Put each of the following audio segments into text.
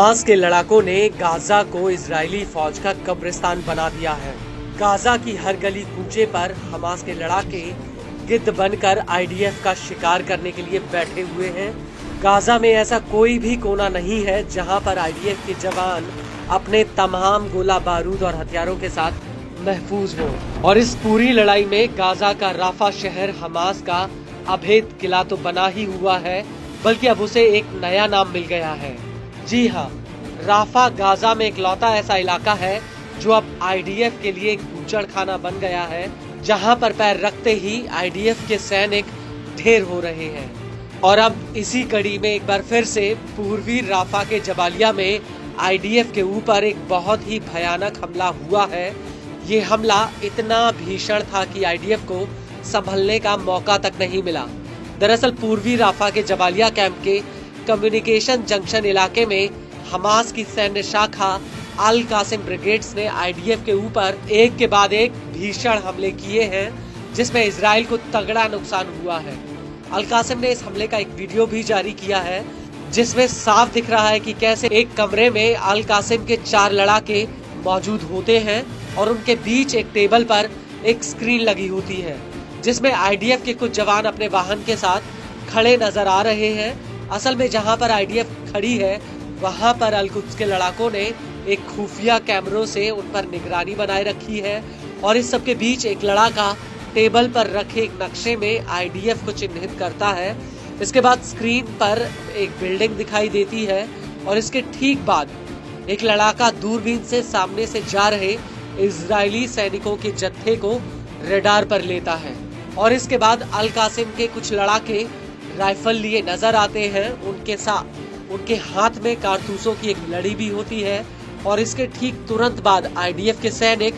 Hamas के लड़ाकों ने गाजा को इजरायली फौज का कब्रिस्तान बना दिया है। गाजा की हर गली कूचे पर हमास के लड़ाके गिद्ध बनकर आईडीएफ का शिकार करने के लिए बैठे हुए हैं। गाजा में ऐसा कोई भी कोना नहीं है जहां पर आईडीएफ के जवान अपने तमाम गोला बारूद और हथियारों के साथ महफूज हो। और इस पूरी लड़ाई में गाजा का राफा शहर हमास का अभेद किला तो बना ही हुआ है, बल्कि अब उसे एक नया नाम मिल गया है। जी हाँ, राफा गाजा में इकलौता ऐसा इलाका है जो अब आईडीएफ के लिए एक बूचड़ खाना बन गया है, जहां पर पैर रखते ही आईडीएफ के सैनिक ढेर हो रहे हैं। और अब इसी कड़ी में एक बार फिर से पूर्वी राफा के जबालिया में आईडीएफ के ऊपर एक बहुत ही भयानक हमला हुआ है। ये हमला इतना भीषण था कि आईडीएफ को संभलने का मौका तक नहीं मिला। दरअसल पूर्वी राफा के जबालिया कैंप के कम्युनिकेशन जंक्शन इलाके में हमास की सैन्य शाखा अल कासिम ब्रिगेड्स ने आईडीएफ के ऊपर एक के बाद एक भीषण हमले किए हैं, जिसमें इजराइल को तगड़ा नुकसान हुआ है। अल कासिम ने इस हमले का एक वीडियो भी जारी किया है, जिसमें साफ दिख रहा है कि कैसे एक कमरे में अल कासिम के 4 लड़ाके मौजूद होते हैं और उनके बीच एक टेबल पर एक स्क्रीन लगी होती है, जिसमें आईडीएफ के कुछ जवान अपने वाहन के साथ खड़े नजर आ रहे हैं। असल में जहां पर आईडीएफ खड़ी है वहां पर अल कुद्स के लड़ाकों ने एक खुफिया कैमरों से उन पर निगरानी बनाए रखी है और इस सब के बीच एक लड़ाका टेबल पर रखे एक नक्शे में आईडीएफ को चिन्हित करता है। इसके बाद स्क्रीन पर एक बिल्डिंग दिखाई देती है और इसके ठीक बाद एक लड़ाका दूरबीन से सामने से जा रहे इजरायली सैनिकों के जत्थे को रडार पर लेता है। और इसके बाद अल कासिम के कुछ लड़ाके राइफल लिए नजर आते हैं। उनके साथ उनके हाथ में कारतूसों की एक लड़ी भी होती है। और इसके ठीक तुरंत बाद आईडीएफ के सैनिक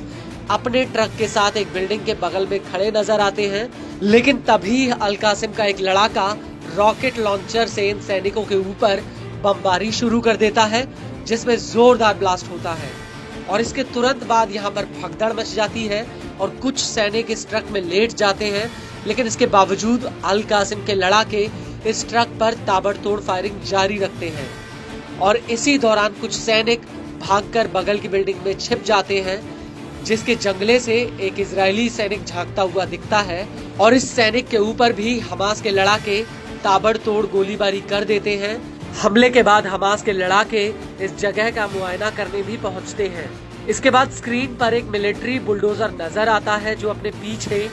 अपने ट्रक के साथ एक बिल्डिंग के बगल में खड़े नजर आते हैं। लेकिन तभी अल कासिम का एक लड़ाका रॉकेट लॉन्चर से इन सैनिकों के ऊपर बमबारी शुरू कर देता है, जिसमें जोरदार ब्लास्ट होता है। और इसके तुरंत बाद यहाँ पर भगदड़ मच जाती है और कुछ सैनिक इस ट्रक में लेट जाते हैं। लेकिन इसके बावजूद अल कासिम के लड़ाके इस ट्रक पर ताबड़तोड़ फायरिंग जारी रखते हैं। और इसी दौरान कुछ सैनिक भागकर बगल की बिल्डिंग में छिप जाते हैं, जिसके जंगले से एक इजरायली सैनिक झांकता हुआ दिखता है। और इस सैनिक के ऊपर भी हमास के लड़ाके ताबड़तोड़ गोलीबारी कर देते हैं। हमले के बाद हमास के लड़ाके इस जगह का मुआयना करने भी पहुंचते हैं। इसके बाद स्क्रीन पर एक मिलिट्री बुलडोजर नजर आता है, जो अपने पीछे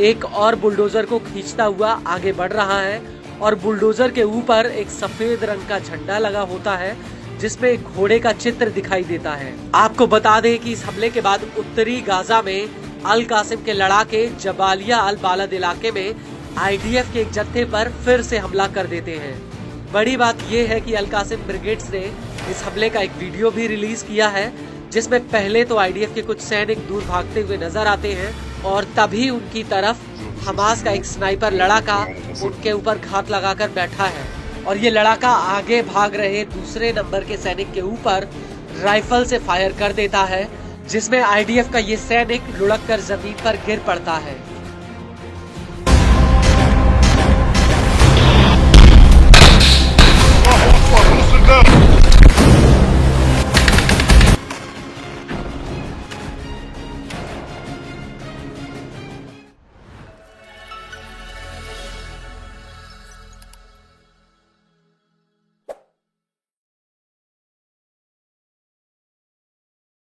एक और बुलडोजर को खींचता हुआ आगे बढ़ रहा है। और बुलडोजर के ऊपर एक सफेद रंग का झंडा लगा होता है, जिसमें एक घोड़े का चित्र दिखाई देता है। आपको बता दें कि इस हमले के बाद उत्तरी गाजा में अल कासिम के लड़ाके जबालिया अल बालद इलाके में आईडीएफ के एक जत्थे पर फिर से हमला कर देते हैं। बड़ी बात यह है कि अल कासिम ब्रिगेड्स ने इस हमले का एक वीडियो भी रिलीज किया है, जिसमें पहले तो आईडीएफ के कुछ सैनिक दूर भागते हुए नजर आते हैं और तभी उनकी तरफ हमास का एक स्नाइपर लड़ाका उनके ऊपर घात लगाकर बैठा है। और ये लड़ाका आगे भाग रहे दूसरे नंबर के सैनिक के ऊपर राइफल से फायर कर देता है, जिसमें आईडीएफ का ये सैनिक लुढ़क कर जमीन पर गिर पड़ता है।